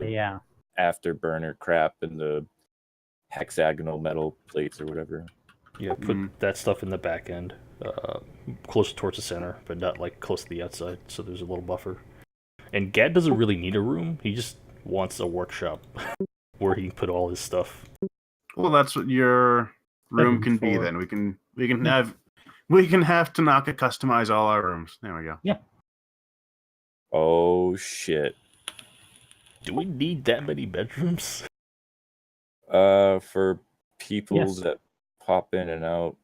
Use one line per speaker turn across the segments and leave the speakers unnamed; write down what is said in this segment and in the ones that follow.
Yeah.
afterburner crap in the hexagonal metal plates or whatever.
Yeah, put that stuff in the back end, closer towards the center, but not like close to the outside, so there's a little buffer. And Gad doesn't really need a room; he just wants a workshop where he can put all his stuff.
Well, that's what your room can be. Then we can have Tanaka customize all our rooms. There we go.
Yeah.
Oh shit.
Do we need that many bedrooms?
For people
Yes.
that pop in and out,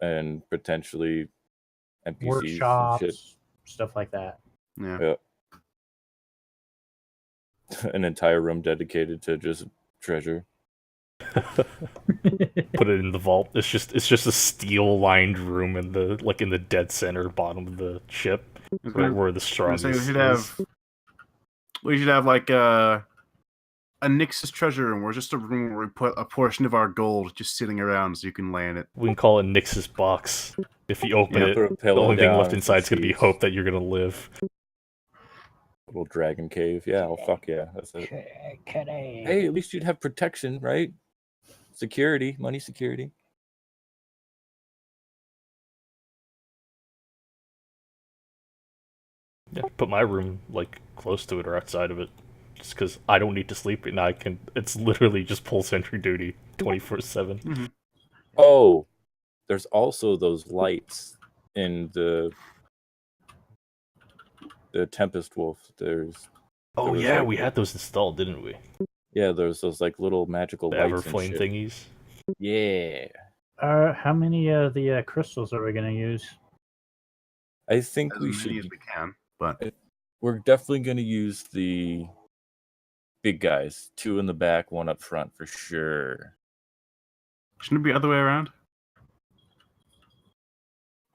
and potentially NPCs
Workshops,
and shit.
stuff like that.
Yeah.
An entire room dedicated to just treasure.
Put it in the vault. It's just a steel lined room in the dead center bottom of the ship, right where the strongest is.
We should have like a Nix's treasure room, or just a room where we put a portion of our gold just sitting around so you can lay in it.
We can call it Nix's box. If you open it,
put a
the
pillow
only thing
down
left
and
inside is
some
gonna be
seeds.
hope that you're gonna live.
Little dragon cave. Yeah, oh fuck yeah. That's it. Hey, at least you'd have protection, right? Security, money security.
Yeah, put my room like close to it or outside of it, just because I don't need to sleep and I can. It's literally just pull sentry duty 24/7.
Oh, there's also those lights in the Tempest Wolf.
Oh
was,
yeah,
like,
we had those installed, didn't we?
Yeah, there's those like little magical
The
lights and
Everflame
shit.
thingies.
Yeah.
How many of the crystals are we going to use?
I think
As
we
many
should.
as we can, but
We're definitely going to use the big guys. 2 in the back, 1 up front for sure.
shouldn't it be the other way around?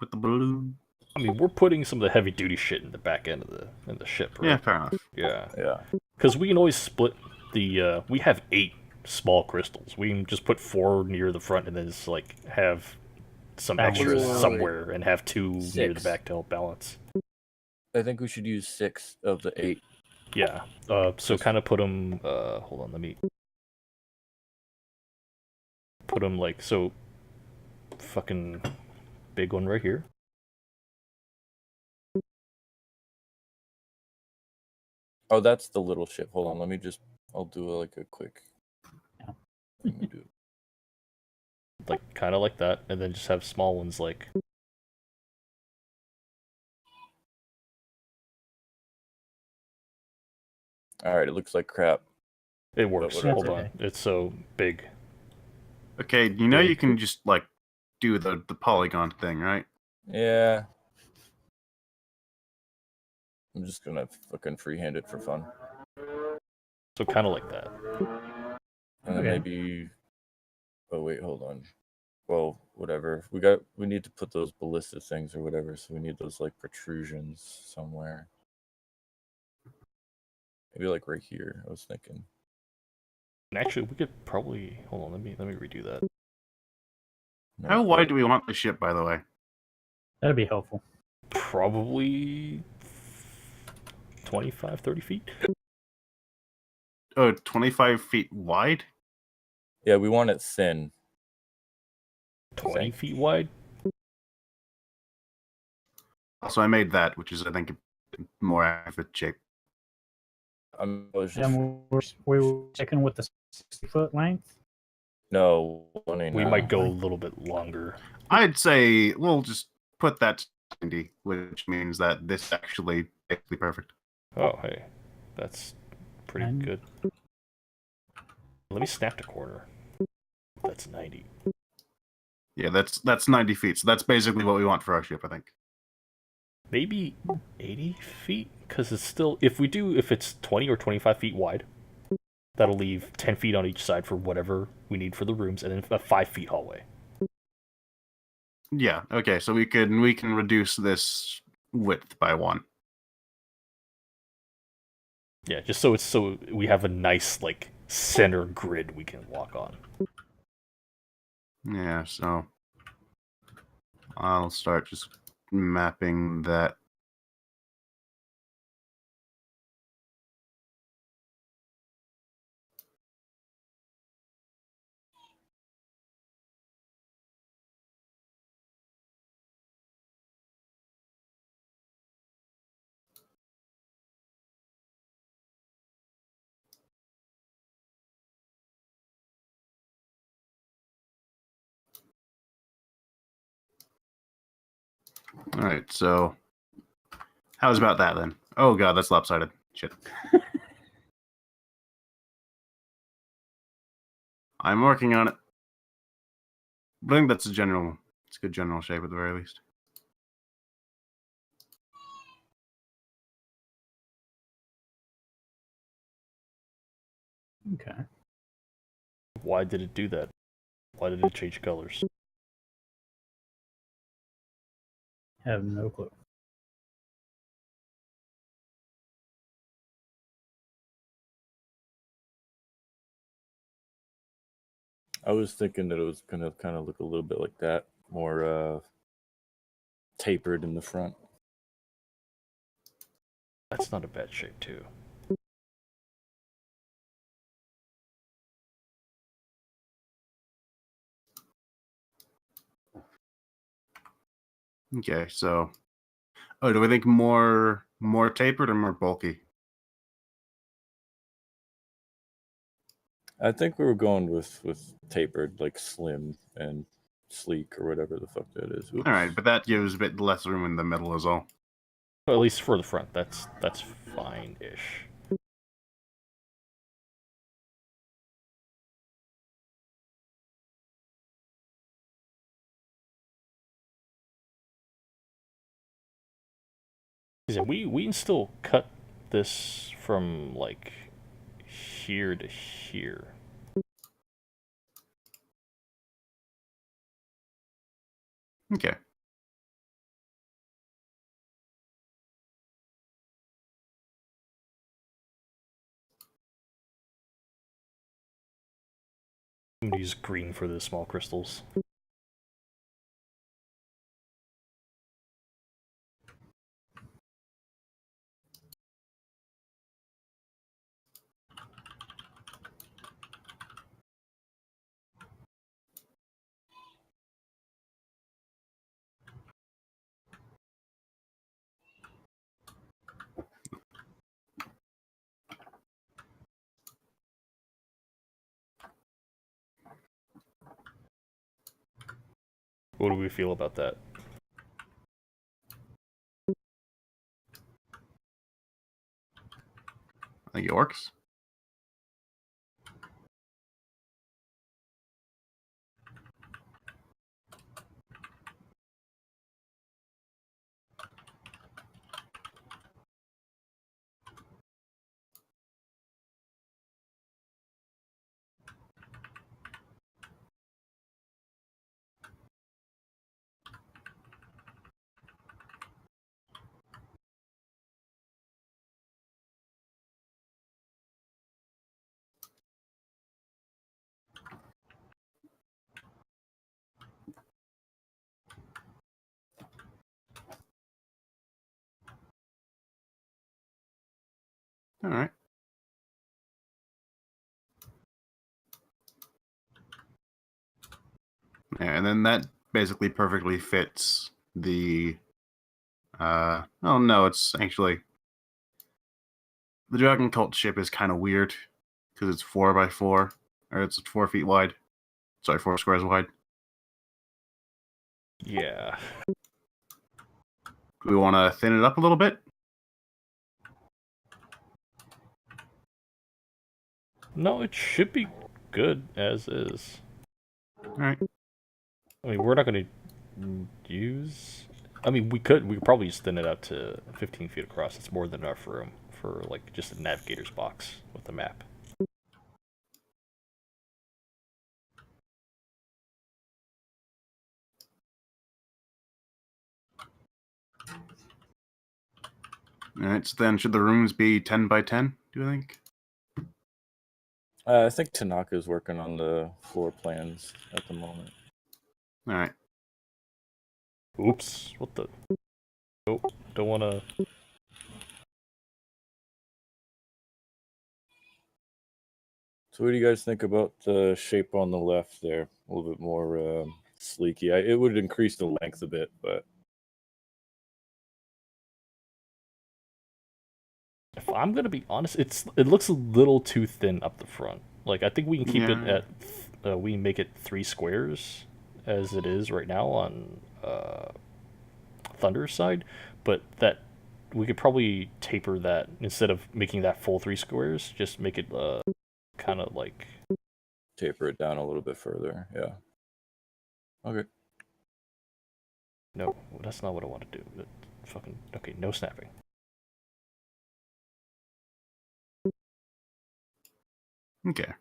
With the balloon.
I mean, we're putting some of the heavy duty shit in the back end of the ship, right?
Yeah, fair enough.
Yeah.
Yeah.
Because we can always split the. We have 8 small crystals. We can just put 4 near the front and then just like have some extras
Balance.
somewhere and have 2 near the
6.
back to help balance.
I think we should use 6 of the 8.
Yeah. So kind of put them. Hold on, let me put them like so. Fucking big one right here.
Oh, that's the little ship. Hold on, I'll do like a quick. Let me do it.
Like kind of like that, and then just have small ones like.
All right, it looks like crap.
It works.
whatever.
Hold on, it's so big.
Okay, you know you can just like do the polygon thing, right?
Yeah. I'm just gonna fucking freehand it for fun.
So kind of like that.
And then
Okay.
maybe. Oh wait, hold on. Well, whatever. We need to put those ballista things or whatever. So we need those like protrusions somewhere. Maybe like right here. I was thinking.
And actually, we could probably hold on. Let me redo that.
No,
How wide do we want the ship, by the way?
That'd be helpful.
Probably 25, 30 feet.
Oh, 25 feet wide?
Yeah, we want it thin.
20 feet wide.
So I made that, which is, I think, a more accurate shape.
And we were sticking with the 60-foot length.
No,
We might go a little bit longer.
I'd say we'll just put that to 90, which means that this is actually basically perfect.
Oh, hey, that's pretty
And-
good. Let me snap the corner. That's 90.
Yeah, that's 90 feet. So that's basically what we want for our ship, I think.
Maybe 80 feet? Because it's still... If it's 20 or 25 feet wide, that'll leave 10 feet on each side for whatever we need for the rooms, and then a 5 feet hallway.
Yeah. Okay. So we can reduce this width by 1.
Yeah, just so we have a nice, like, center grid we can walk on.
Yeah. So I'll start just mapping that. All right, so how's about that then? Oh god, that's lopsided. Shit. I'm working on it. But I think that's a general. It's a good general shape at the very least.
Okay.
Why did it do that? Why did it change colors?
Have no clue.
I was thinking that it was gonna kind of look a little bit like that, more tapered in the front.
That's not a bad shape too.
Okay, so do we think more tapered or more bulky?
I think we were going with tapered, like slim and sleek or whatever the fuck that is. Oops.
All right, but that gives a bit less room in the middle as well.
Well, at least for the front, that's fine-ish. Yeah, we can still cut this from like here to here.
Okay.
I'm gonna use green for the small crystals. What do we feel about that?
I think it works. All right. Yeah, and then that basically perfectly fits the. Oh no, it's actually the Dragon Cult ship is kind of weird because it's 4x4, or it's 4 feet wide. Sorry, 4 squares wide.
Yeah.
Do we want to thin it up a little bit?
No, it should be good as is.
All right.
I mean, we're not gonna use. I mean, we could probably just thin it out to 15 feet across. It's more than enough room for like just a navigator's box with the map.
All right. So then, should the rooms be 10 by 10? Do you think?
I think Tanaka's working on the floor plans at the moment.
All right.
Oops! What the? Oh, don't want to.
So, what do you guys think about the shape on the left there? A little bit more sleeky. It would increase the length a bit, but
If I'm gonna be honest, it looks a little too thin up the front. Like I think we can keep it
Yeah.
at we can make it 3 squares as it is right now on Thunder side, but that we could probably taper that instead of making that full 3 squares. Just make it kind of like
Taper it down a little bit further. Yeah. Okay.
no, that's not what I want to do. Fucking okay, no snapping.
Okay.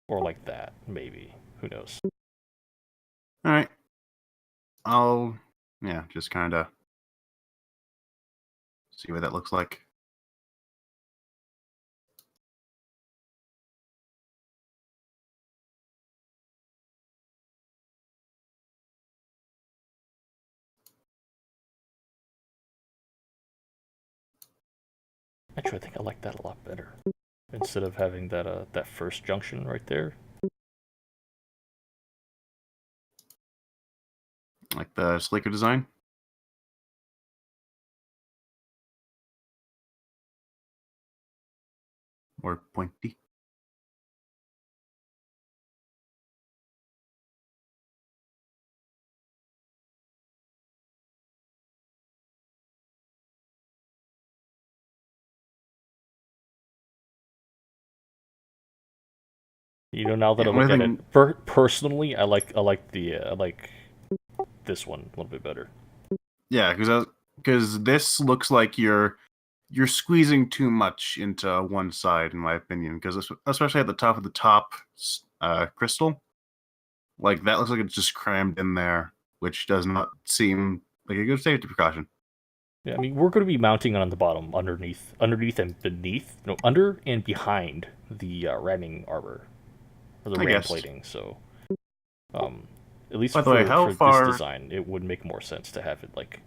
Or like that, maybe. Who knows?
All right. I'll, yeah, just kind of see what that looks like.
Actually, I think I like that a lot better. Instead of having that that first junction right there.
Like the sleeker design. Or pointy.
You know, now that
Yeah,
I look
one
at
thing-
it, personally, I like I like this one a little bit better.
Yeah, because this looks like you're squeezing too much into one side, in my opinion. Because especially at the top of the top crystal, like that looks like it's just crammed in there, which does not seem like a good safety precaution.
Yeah, I mean, we're going to be mounting on the bottom, underneath and beneath, no, under and behind the ramming arbor, or the
I
ram
guess.
plating. So, at least
By the way, how
for
far-
this design, it would make more sense to have it like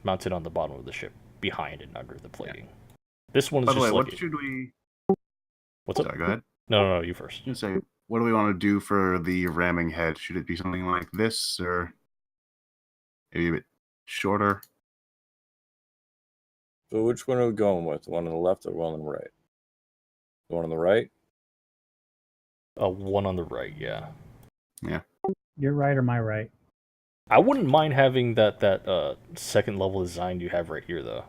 mounted on the bottom of the ship, behind and under the plating. This one is
By the
just
way,
like
what should we?
what's up?
Sorry, go ahead.
No, you first.
Just say, what do we want to do for the ramming head? Should it be something like this, or maybe a bit shorter?
So which one are we going with? The one on the left or the one on the right? The one on the right?
One on the right, yeah.
Your right or my right?
I wouldn't mind having that second level design you have right here, though.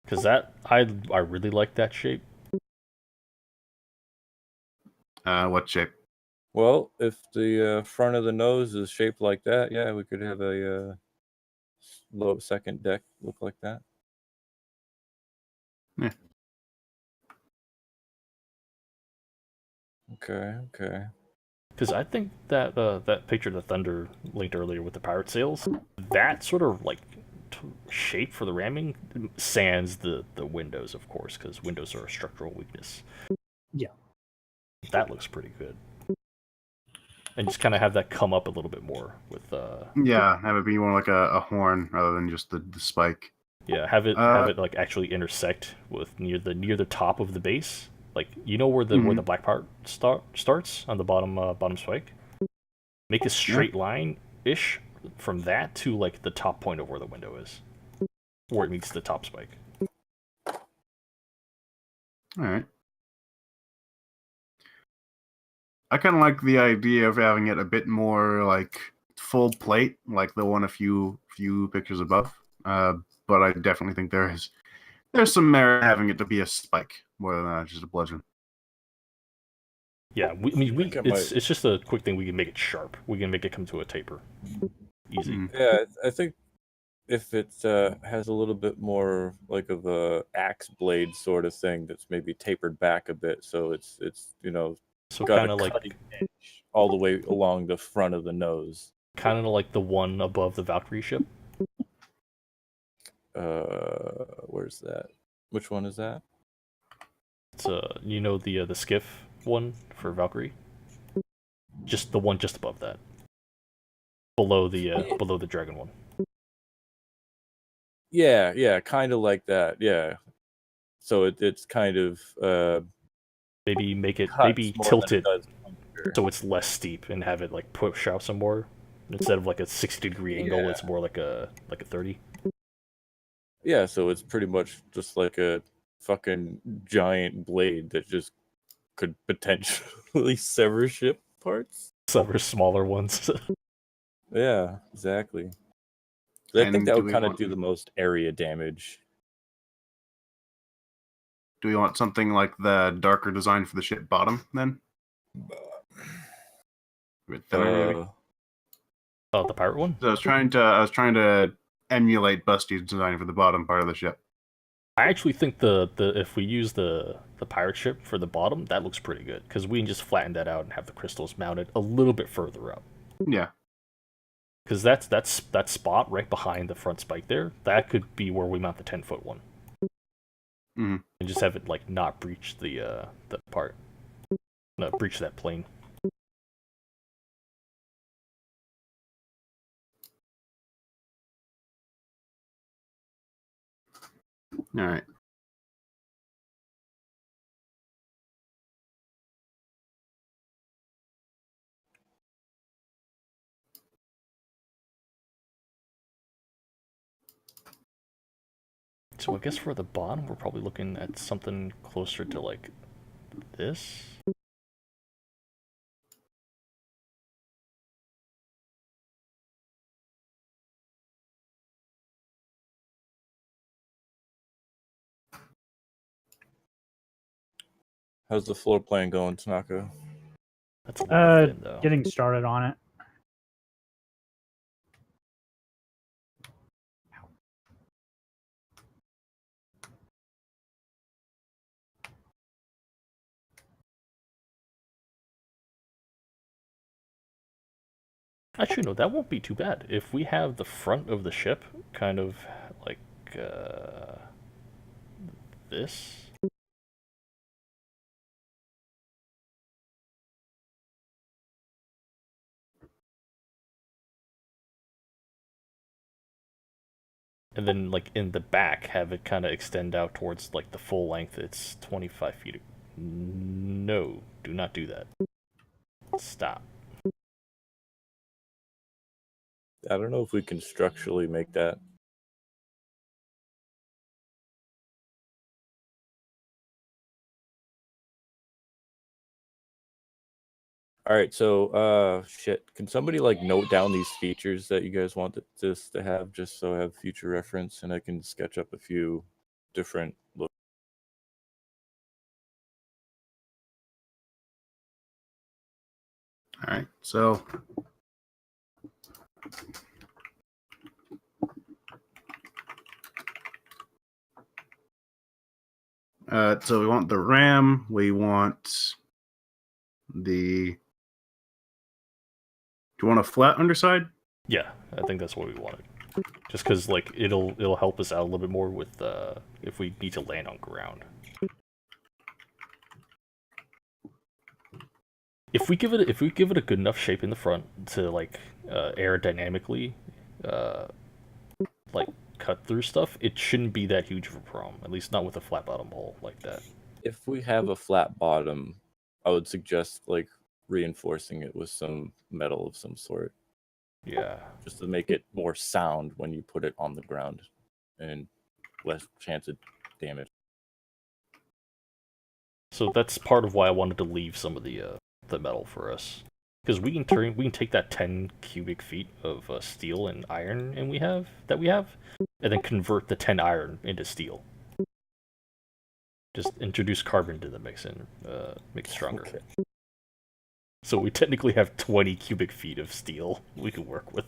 Because that I really like that shape.
What shape?
Well, if the front of the nose is shaped like that, yeah, we could have a low second deck look like that.
Yeah.
Okay.
Because I think that that picture that Thunder linked earlier with the pirate sails, that sort of like shape for the ramming sans the windows, of course, because windows are a structural weakness.
Yeah.
That looks pretty good. And just kind of have that come up a little bit more with
Yeah, have it be more like a horn rather than just the spike.
yeah, have it like actually intersect with near the top of the base. Like, you know where the black part starts on the bottom spike? Make a straight line ish from that to like the top point of where the window is. Where it meets the top spike.
All right. I kind of like the idea of having it a bit more like full plate, like the one a few pictures above. But I definitely think there's some merit having it to be a spike more than just a bludgeon.
Yeah,
think I
it's just a quick thing. We can make it sharp. We can make it come to a taper. Easy.
Mm.
Yeah, I think if it has a little bit more like of a axe blade sort of thing that's maybe tapered back a bit, so it's
So
got
kind
a
of like
cutting edge all the way along the front of the nose.
the one above the Valkyrie ship.
Where's that? Which one is that?
It's the skiff one for Valkyrie. Just the one just above that. Below the dragon one.
Yeah, kind of like that. Yeah. So it's kind of
Maybe make it
cuts
maybe
more
tilt
than
it
does puncture.
so it's less steep and have it like push out some more. Instead of like a 60-degree angle,
Yeah.
it's more like a 30.
Yeah, so it's pretty much just like a fucking giant blade that just could potentially sever ship parts.
Sever smaller ones.
Yeah, exactly. I think
And
that
do
would
we
kind of
want-
do the most area damage.
Do we want something like the darker design for the ship bottom then? A bit thinner, maybe.
Oh, the pirate one?
So I was trying to emulate Busty's design for the bottom part of the ship.
I actually think the if we use the pirate ship for the bottom, that looks pretty good because we can just flatten that out and have the crystals mounted a little bit further up.
Yeah.
Because that spot right behind the front spike there, that could be where we mount the 10-foot one.
Mhm.
And just have it like not breach the part, not breach that plane.
All right.
So I guess for the bottom, we're probably looking at something closer to like this.
How's the floor plan going, Tanaka?
That's a little thin though.
Getting started on it.
Actually, no, that won't be too bad. If we have the front of the ship kind of like this. And then, like, in the back, have it kind of extend out towards, like, the full length. It's 25 feet. No, do not do that. Stop.
I don't know if we can structurally make that. All right, so shit. Can somebody like note down these features that you guys want this to have, just so I have future reference, and I can sketch up a few different looks.
All right. So so we want the ram. We want the. Do you want a flat underside?
Yeah, I think that's what we wanted. Just because, like, it'll help us out a little bit more with if we need to land on ground. If we give it a good enough shape in the front to like aerodynamically like cut through stuff, it shouldn't be that huge of a problem. At least not with a flat bottom hull like that.
If we have a flat bottom, I would suggest like reinforcing it with some metal of some sort,
Yeah.
just to make it more sound when you put it on the ground, and less chance of damage.
So that's part of why I wanted to leave some of the metal for us, because we can take that 10 cubic feet of steel and iron and we have, and then convert the 10 iron into steel. Just introduce carbon to the mix and make it stronger.
Okay.
So we technically have 20 cubic feet of steel we can work with.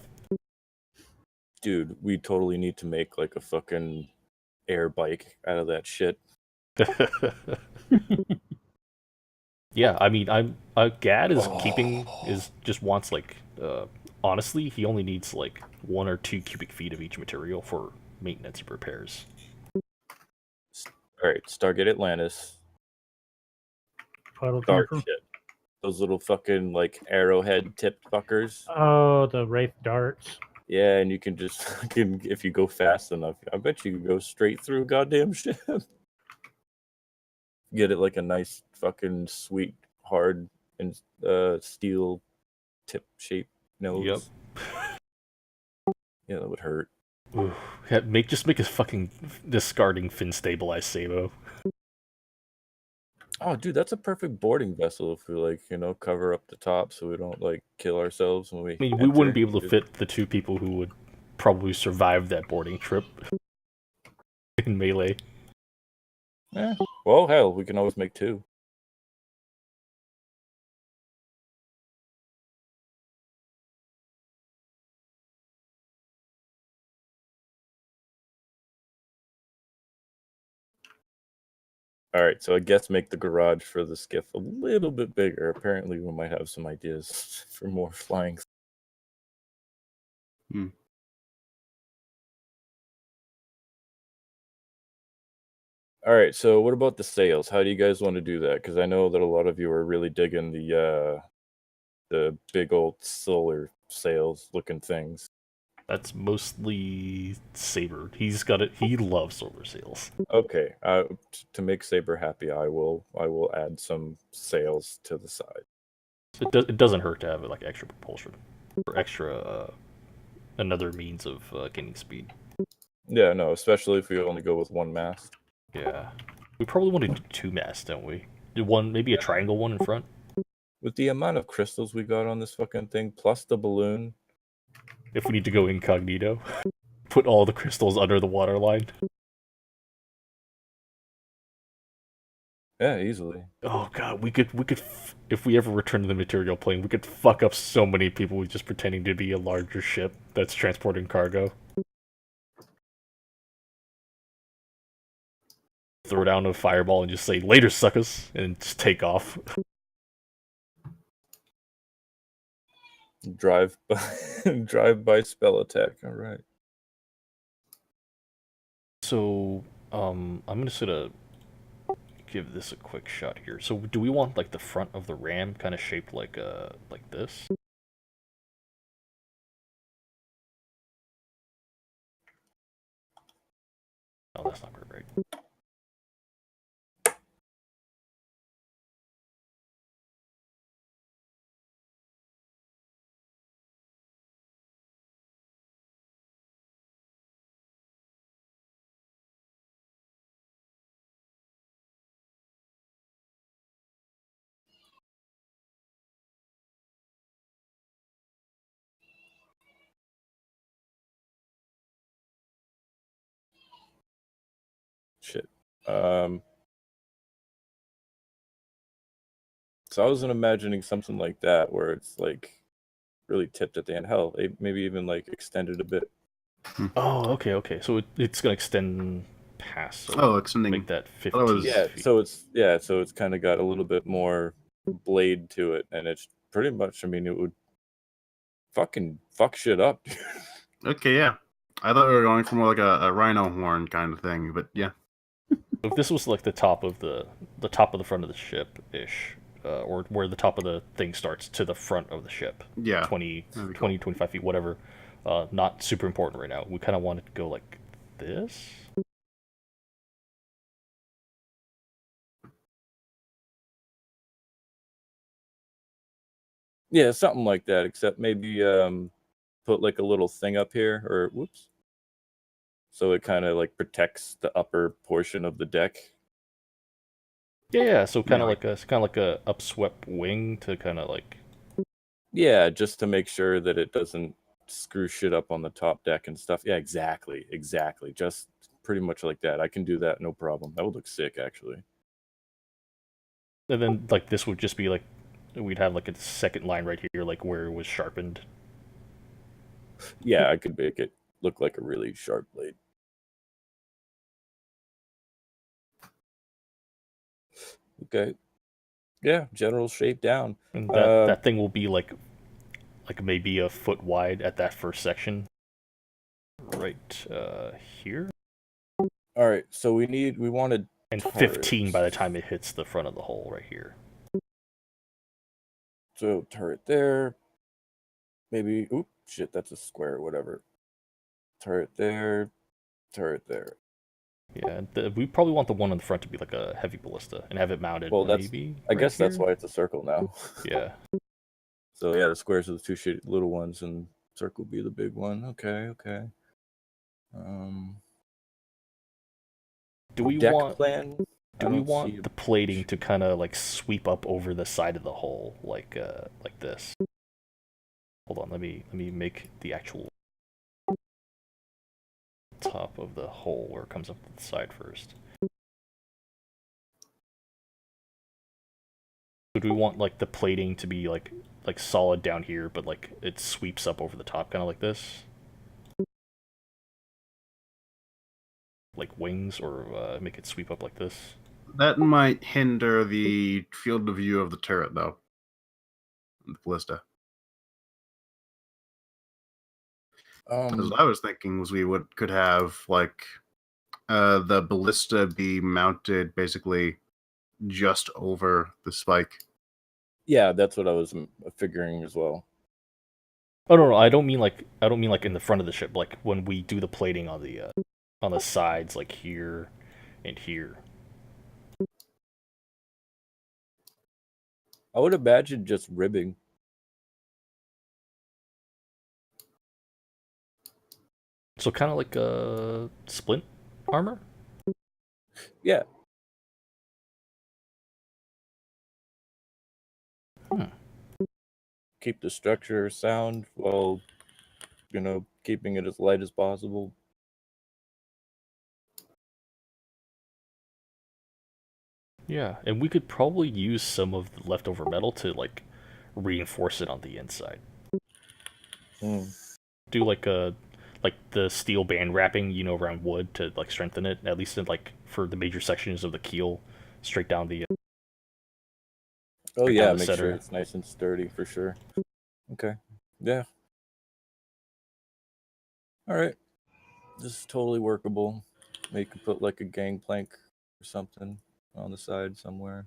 Dude, we totally need to make like a fucking air bike out of that shit.
Yeah, I mean, Gad just wants like, honestly, he only needs like 1 or 2 cubic feet of each material for maintenance and repairs.
All right, Stargate Atlantis.
Puddle
Dart
jumper.
shit. Those little fucking like arrowhead tipped fuckers.
Oh, the Wraith darts.
Yeah, and you can just fucking, if you go fast enough, I bet you can go straight through a goddamn ship. Get it like a nice fucking sweet hard and steel tip shape nose.
Yep.
Yeah, that would hurt.
Ooh, yeah, just make a fucking discarding fin stabilized Sabo.
Oh, dude, that's a perfect boarding vessel if we like, cover up the top so we don't like kill ourselves when we.
I mean, we wouldn't be
enter.
able to fit the 2 people who would probably survive that boarding trip in melee.
Eh. Well, hell, we can always make 2. All right, so I guess make the garage for the skiff a little bit bigger. Apparently, we might have some ideas for more flying. All right, so what about the sails? How do you guys want to do that? Because I know that a lot of you are really digging the big old solar sails looking things.
That's mostly Saber. He's got it. He loves solar sails.
Okay, to make Saber happy, I will add some sails to the side.
It doesn't hurt to have like extra propulsion or extra another means of gaining speed.
Yeah, no, especially if we only go with one mast.
Yeah, we probably want to do 2 masts, don't we? Do one, maybe a triangle one in front.
With the amount of crystals we got on this fucking thing, plus the balloon.
If we need to go incognito, put all the crystals under the waterline.
Yeah, easily.
Oh god, we could if we ever return to the material plane, we could fuck up so many people with just pretending to be a larger ship that's transporting cargo. Throw down a fireball and just say "later, suckers," and just take off.
Drive by spell attack. All right.
So, I'm just gonna give this a quick shot here. So, do we want like the front of the ram kind of shaped like this? Oh, that's not quite right.
Shit. So I wasn't imagining something like that where it's like really tipped at the end. Hell, maybe even like extended a bit.
Oh, okay. So it's gonna extend past. So
Oh, extending.
make that 15
thought it was-
Yeah,
feet.
so it's kind of got a little bit more blade to it, and it's pretty much. I mean, it would fucking fuck shit up, dude.
Okay, yeah. I thought we were going for more like a rhino horn kind of thing, but yeah.
If this was like the top of the front of the ship ish, or where the top of the thing starts to the front of the ship,
Yeah.
20,
That'd be
25 feet, whatever. Not super important right now. We kind of want it to go like this.
Yeah, something like that. Except maybe put like a little thing up here, or whoops. So it kind of like protects the upper portion of the deck.
Yeah. So kind
Yeah,
of like a upswept wing to kind of like.
Yeah, just to make sure that it doesn't screw shit up on the top deck and stuff. Yeah, exactly. Just pretty much like that. I can do that, no problem. That would look sick, actually.
And then like this would just be like, we'd have like a second line right here, like where it was sharpened.
Yeah, I could make it look like a really sharp blade. Okay. Yeah, general shape down.
And that thing will be like maybe a foot wide at that first section. Right here.
All right, so we wanted
And
turrets.
15 by the time it hits the front of the hole right here.
So turret there. Maybe oop shit, that's a square, whatever. Turret there.
Yeah, we probably want the one on the front to be like a heavy ballista and have it mounted.
Well, that's
maybe
I
right
guess that's
here?
why it's a circle now.
Yeah.
So yeah, the squares are the two shitty little ones, and circle be the big one. Okay.
Do we
Deck
want
plan?
Do we
don't see
want
a
the plating to kind of like sweep up over the side of the hull, like this? Hold on, let me make the actual top of the hull where it comes up to the side first. So do we want like the plating to be like solid down here, but like it sweeps up over the top, kind of like this? Like wings, or make it sweep up like this?
That might hinder the field of view of the turret, though. The ballista. As I was thinking was we could have like the ballista be mounted basically just over the spike.
yeah, that's what I was figuring as well.
Oh no, I don't mean like in the front of the ship. Like when we do the plating on the sides, like here and here.
I would imagine just ribbing.
So kind of like a splint armor.
Yeah. Keep the structure sound while, keeping it as light as possible.
Yeah, and we could probably use some of the leftover metal to like reinforce it on the inside. Do like the steel band wrapping, around wood to like strengthen it, at least in like for the major sections of the keel, straight down the.
Oh
Right
yeah,
down the
make sure
center.
it's nice and sturdy for sure. Okay. Yeah. All right. This is totally workable. Maybe you could put like a gangplank or something on the side somewhere.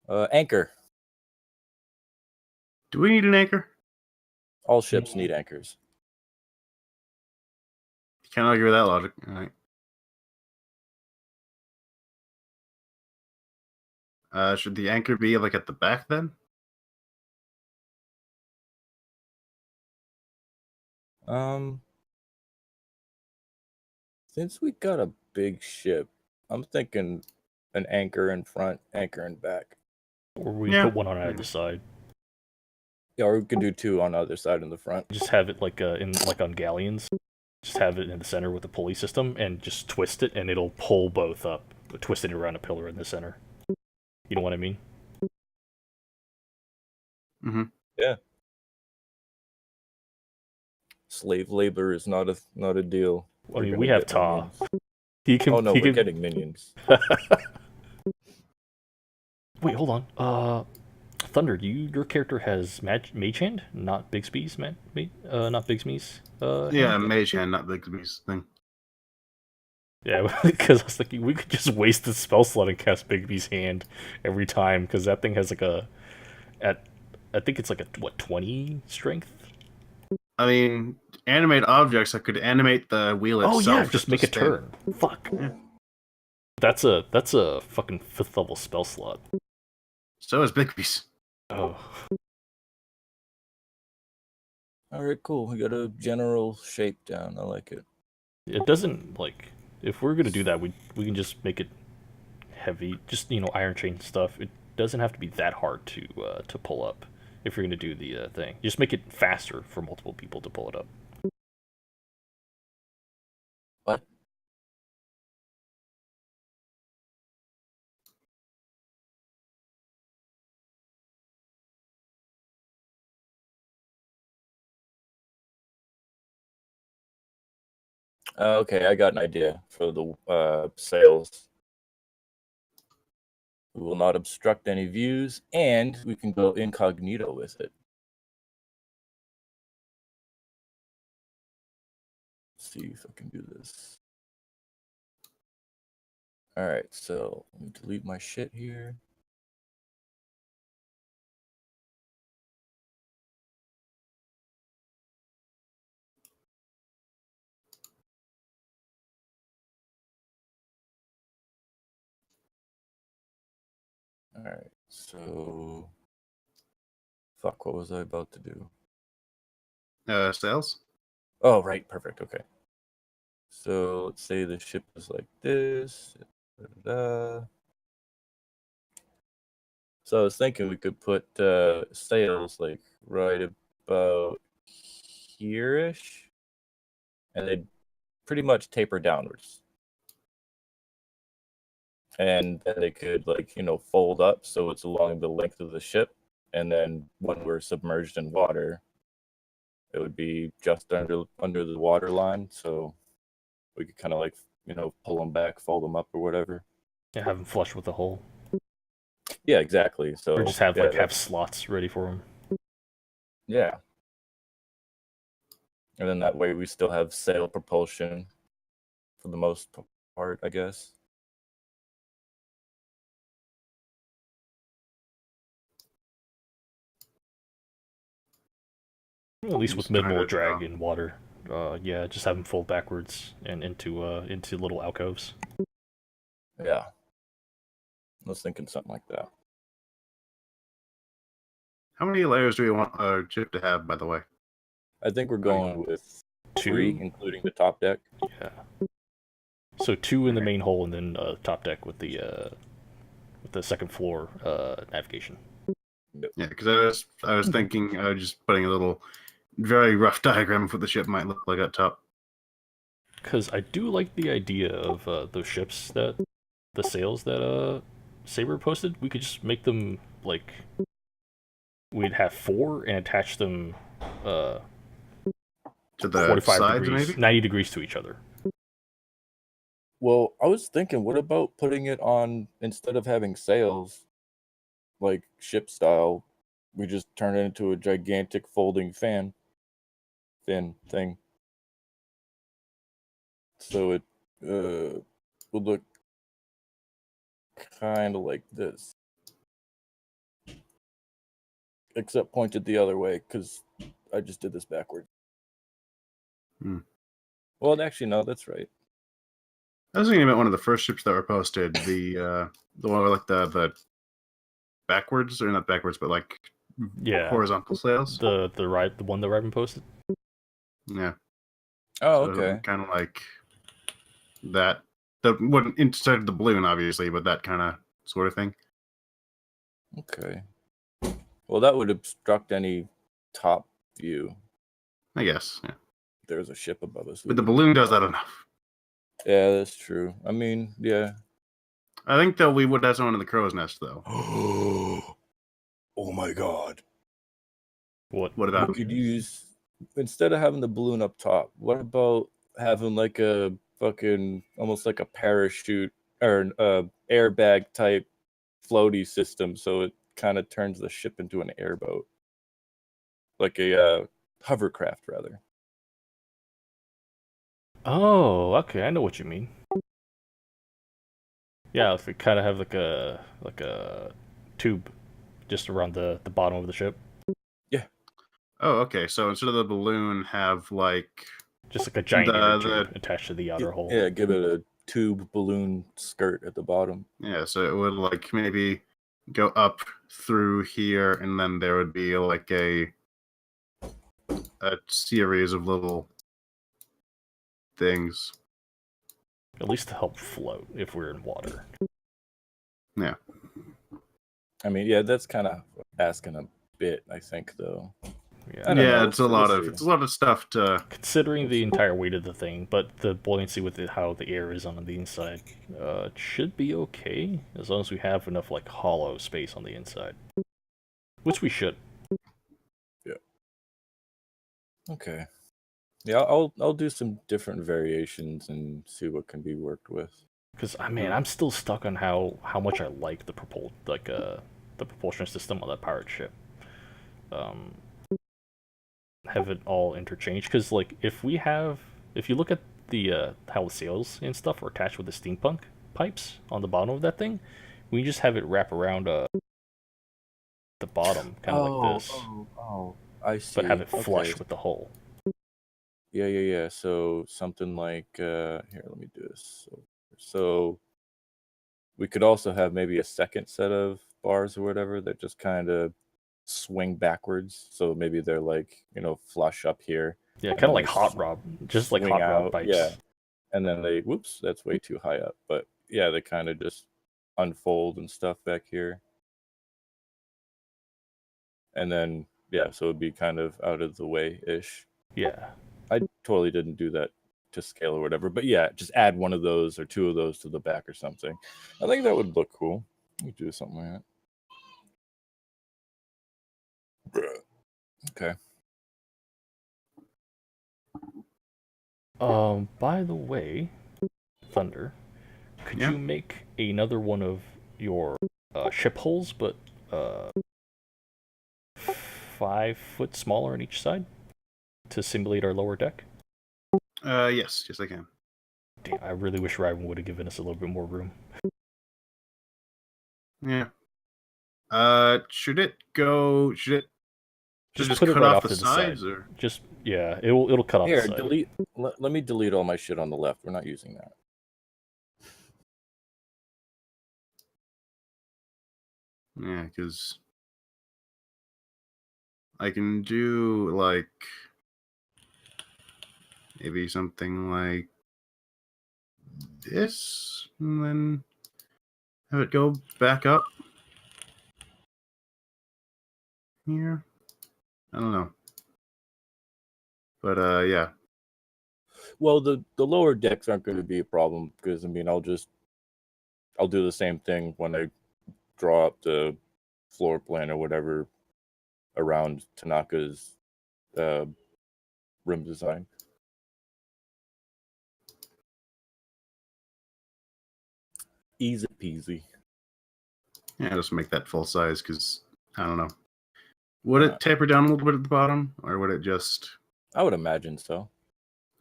Anchor.
Do we need an anchor?
All ships need anchors.
Can't argue with that logic. All right. Should the anchor be like at the back then?
Since we got a big ship, I'm thinking an anchor in front, anchor in back.
Or we
Yeah.
put one on either side.
Yeah, or we could do two on the other side in the front.
Just have it like on galleons. Just have it in the center with a pulley system and just twist it, and it'll pull both up. Twist it around a pillar in the center. You know what I mean?
Mm-hmm.
Yeah. Slave labor is not a deal.
I mean, we have Ta.
Minions.
He can.
Oh no,
he
we're
can...
getting minions.
Wait, hold on. Thunder, your character has Mage Hand, not Bigsby's not Bigsby's.
Yeah,
hand?
Mage Hand, not Bigsby's thing.
Yeah, because I was thinking we could just waste the spell slot and cast Bigby's hand every time, because that thing has like I think it's like a 20 strength.
I mean, animate objects. I could animate the wheel
Oh
itself.
yeah, just make a
to
turn. Fuck.
Yeah.
That's a fucking 5th level spell slot.
So is Bigby's.
Oh.
All right, cool. We got a general shape down. I like it.
It doesn't like if we're gonna do that, we can just make it heavy, just iron chain stuff. It doesn't have to be that hard to pull up if you're gonna do the thing. Just make it faster for multiple people to pull it up.
What? Okay, I got an idea for the sails. We will not obstruct any views, and we can go incognito with it. Let's see if I can do this. All right, so let me delete my shit here. All right, so fuck, what was I about to do?
Sails?
Oh, right, perfect. Okay. So let's say the ship is like this. So I was thinking we could put sails like right about here-ish, and they'd pretty much taper downwards. And then they could fold up so it's along the length of the ship, and then when we're submerged in water, it would be just under the water line, so we could kind of pull them back, fold them up, or whatever.
Yeah, have them flush with the hole,
Yeah, exactly. So
or just have
yeah,
have slots ready for them.
yeah, and then that way we still have sail propulsion for the most part, I guess.
At least with
Just trying
minimal
to,
drag in water. Yeah, just have them fold backwards and into little alcoves.
Yeah, I was thinking something like that.
How many layers do we want a ship to have, by the way?
I think we're going with 3,
Two?
including the top deck.
Yeah. So 2 in the main hull, and then top deck with the second floor navigation.
Yeah, because I was thinking just putting a little very rough diagram of what the ship might look like up top.
Because I do like the idea of those ships the sails that Saber posted. We could just make them like we'd have 4 and attach them
To the
45
sides,
degrees,
maybe?
90 degrees to each other.
Well, I was thinking, what about putting it on, instead of having sails, like ship style, we just turn it into a gigantic folding fin thing. So it would look kind of like this. Except pointed the other way, because I just did this backwards.
Hmm.
Well, actually, no, that's right.
I was thinking about one of the first ships that were posted, the one with like the backwards, or not backwards, but like
Yeah.
horizontal sails.
The one that Ryman posted.
Yeah.
Oh, okay.
Kind of like that. That wouldn't inside the balloon, obviously, but that kind of sort of thing.
Okay. Well, that would obstruct any top view.
I guess. Yeah.
There's a ship above us.
But the balloon does that enough.
Yeah, that's true. I mean, yeah.
I think that we would have someone in the crow's nest, though.
Oh my god.
What?
What about?
We could use, instead of having the balloon up top, what about having like a fucking, almost like a parachute or an airbag type floaty system, so it kind of turns the ship into an airboat, like a hovercraft rather.
Oh, okay. I know what you mean. Yeah, if we kind of have like a tube just around the bottom of the ship,
Oh, okay. So instead of the balloon, have like
just like a giant inner
the
tube attached to the outer hole.
Yeah, give it a tube balloon skirt at the bottom.
yeah. So it would like maybe go up through here, and then there would be like a series of little things.
At least to help float if we're in water.
Yeah.
I mean, yeah, that's kind of asking a bit, I think, though.
Yeah.
I don't know.
It's a lot of stuff to.
Considering the entire weight of the thing, but the buoyancy with how the air is on the inside, it should be okay as long as we have enough like hollow space on the inside, which we should.
Yeah. Okay. Yeah, I'll do some different variations and see what can be worked with.
Because I'm still stuck on how much I like the propulsion system on that pirate ship. Have it all interchanged, because like if you look at the how the sails and stuff are attached with the steampunk pipes on the bottom of that thing, we just have it wrap around the bottom, kind of like this,
I see.
but have it flush
Okay.
with the hull.
Yeah. So something like here, let me do this. So we could also have maybe a second set of bars or whatever that just kind of swing backwards. So maybe they're like, flush up here.
Yeah,
and
kind of
then
like
they
hot rod, just like
swing
hot rod
out,
pipes.
yeah. And then whops, that's way too high up. But yeah, they kind of just unfold and stuff back here. And then, yeah, so it'd be kind of out of the way-ish.
Yeah.
I totally didn't do that to scale or whatever. But yeah, just add one of those or two of those to the back or something. I think that would look cool. We could do something like that. Okay.
By the way, Thunder, could
Yeah.
you make another one of your ship holes, but 5 foot smaller on each side to simulate our lower deck?
Yes, I can.
Damn, I really wish Ryven would have given us a little bit more room.
Yeah. Should it just
put it
cut
right
off
off
the
to the side.
sides, or
Just yeah, it'll cut off
Here,
the side.
delete. Let me delete all my shit on the left. We're not using that.
yeah, because I can do like maybe something like this, and then have it go back up here. I don't know, but yeah.
Well, the lower decks aren't going to be a problem because I mean I'll do the same thing when I draw up the floor plan or whatever around Tanaka's room design. Easy peasy.
Yeah, just make that full size because I don't know. Would
Yeah.
it taper down a little bit at the bottom, or would it just?
I would imagine so,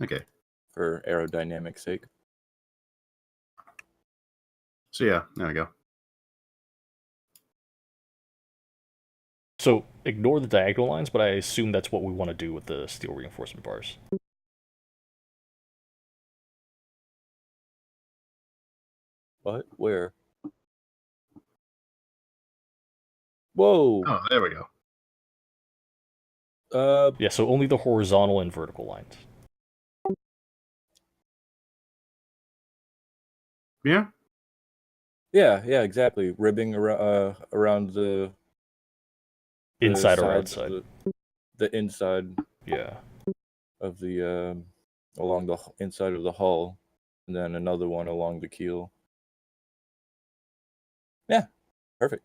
Okay.
for aerodynamic sake.
So yeah, there we go.
So ignore the diagonal lines, but I assume that's what we want to do with the steel reinforcement bars.
What? Where? Whoa.
Oh, there we go.
Yeah, so only the horizontal and vertical lines.
Yeah.
Yeah, exactly. Ribbing around the
Inside or
sides of
outside.
the inside
Yeah.
of the along the inside of the hull, and then another one along the keel. Yeah, perfect.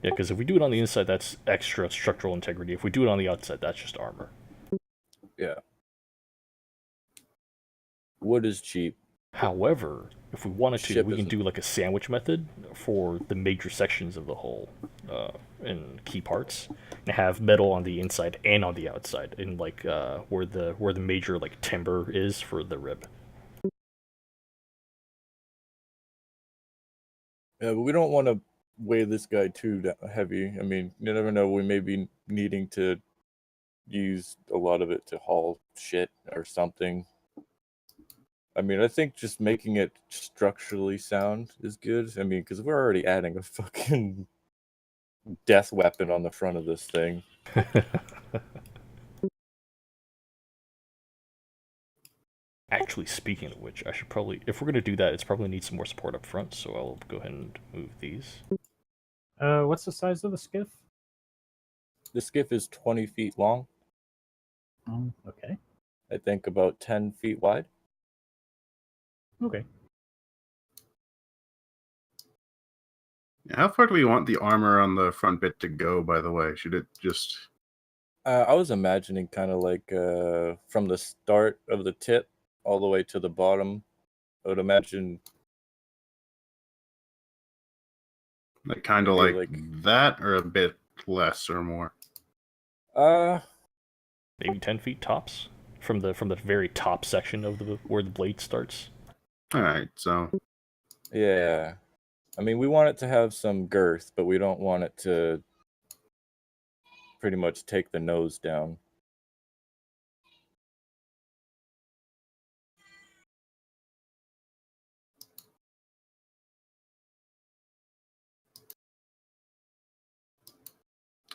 Yeah, because if we do it on the inside, that's extra structural integrity. If we do it on the outside, that's just armor.
Yeah. Wood is cheap.
However, if we wanted to,
Ship
we can
isn't.
do like a sandwich method for the major sections of the hull and key parts, and have metal on the inside and on the outside, in like where the major like timber is for the rib.
Yeah, but we don't want to weigh this guy too heavy. I mean, you never know. We may be needing to use a lot of it to haul shit or something. I mean, I think just making it structurally sound is good. I mean, because we're already adding a fucking death weapon on the front of this thing.
Actually, speaking of which, I should probably, if we're gonna do that, it's probably need some more support up front. So I'll go ahead and move these.
What's the size of the skiff?
The skiff is 20 feet long.
Okay.
I think about 10 feet wide.
Okay.
How far do we want the armor on the front bit to go, by the way? Should it just...
I was imagining kind of like from the start of the tip all the way to the bottom. I would imagine
like kind of
maybe
like that, or a bit less or more?
Maybe 10 feet tops from the very top section of the where the blade starts.
All right, so
yeah. I mean, we want it to have some girth, but we don't want it to pretty much take the nose down.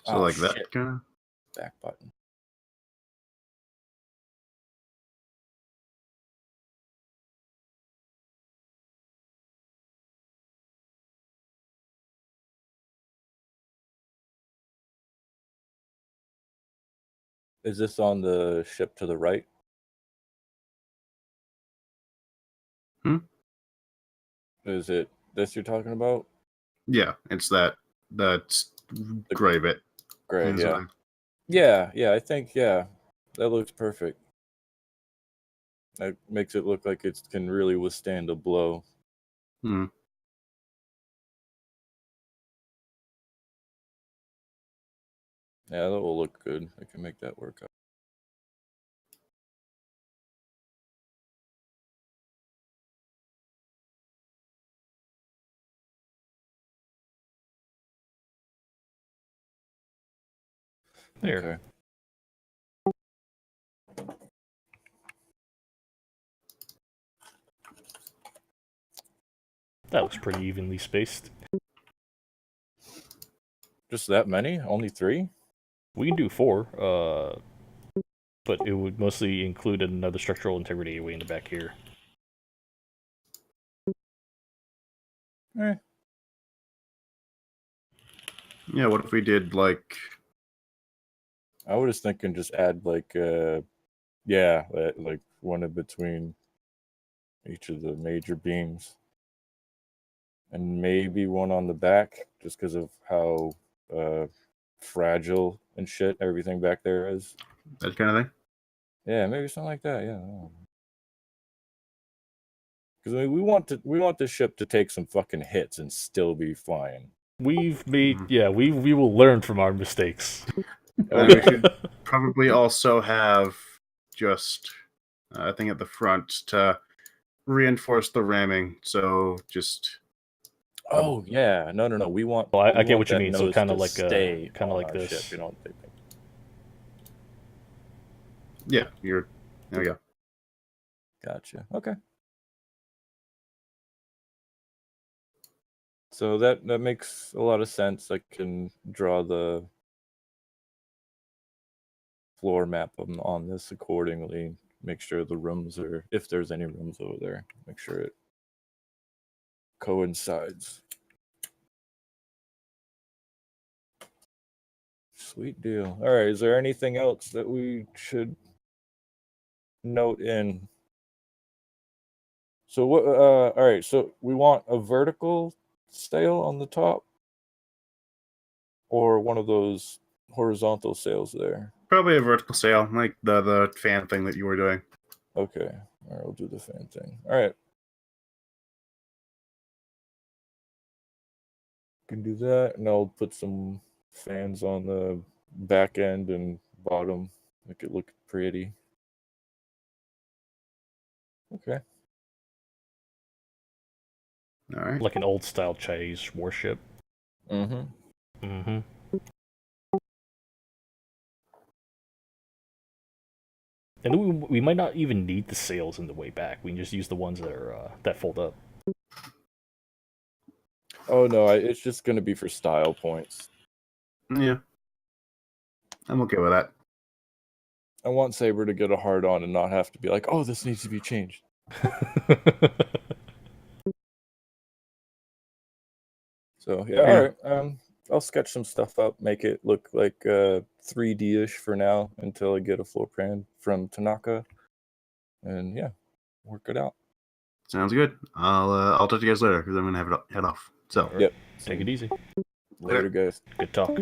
so
Oh,
like
shit.
that kind of.
Back button. Is this on the ship to the right? Is it this you're talking about?
Yeah, it's that's gray bit.
Gray,
That's
yeah.
what
Yeah, I think, that looks perfect. That makes it look like it can really withstand a blow.
Hmm.
Yeah, that will look good. I can make that work out.
There.
Okay.
That looks pretty evenly spaced.
Just that many? Only 3?
We can do 4, but it would mostly include another structural integrity way in the back here.
Eh.
Yeah, what if we did like
I was thinking just add like like one in between each of the major beams. And maybe one on the back, just because of how fragile and shit everything back there is.
that kind of thing?
Yeah, maybe something like that. Yeah, because I mean, we want the ship to take some fucking hits and still be flying.
We've made
Mhm.
we will learn from our mistakes.
And we should probably also have just a thing at the front to reinforce the ramming. So just
Oh yeah, no. We want.
Well, I
we
get
want
what you
that
mean. So
nose
kind
to
of like
stay
kind of
on
like
our
this.
ship, you know.
yeah, there we go.
Gotcha. Okay. So that makes a lot of sense. I can draw the floor map on this accordingly. Make sure the rooms are, if there's any rooms over there, make sure it coincides. Sweet deal. All right. Is there anything else that we should note in? So what? All right. So we want a vertical sail on the top, or one of those horizontal sails there.
Probably a vertical sail, like the fan thing that you were doing.
Okay. All right. We'll do the fan thing. All right. Can do that, and I'll put some fans on the back end and bottom, make it look pretty. Okay.
All right.
Like an old style Chinese warship.
Mm-hmm.
Mm-hmm. And we might not even need the sails in the way back. We can just use the ones that are that fold up.
Oh no, it's just gonna be for style points.
Yeah, I'm okay with that.
I want Saber to get a hard on and not have to be like, oh, this needs to be changed. So yeah, all right. I'll sketch some stuff up, make it look like 3D-ish for now until I get a floor plan from Tanaka, and yeah, work it out.
Sounds good. I'll talk to you guys later because I'm gonna have head off. So
Yep.
Take it easy.
Later, guys.
Good talk.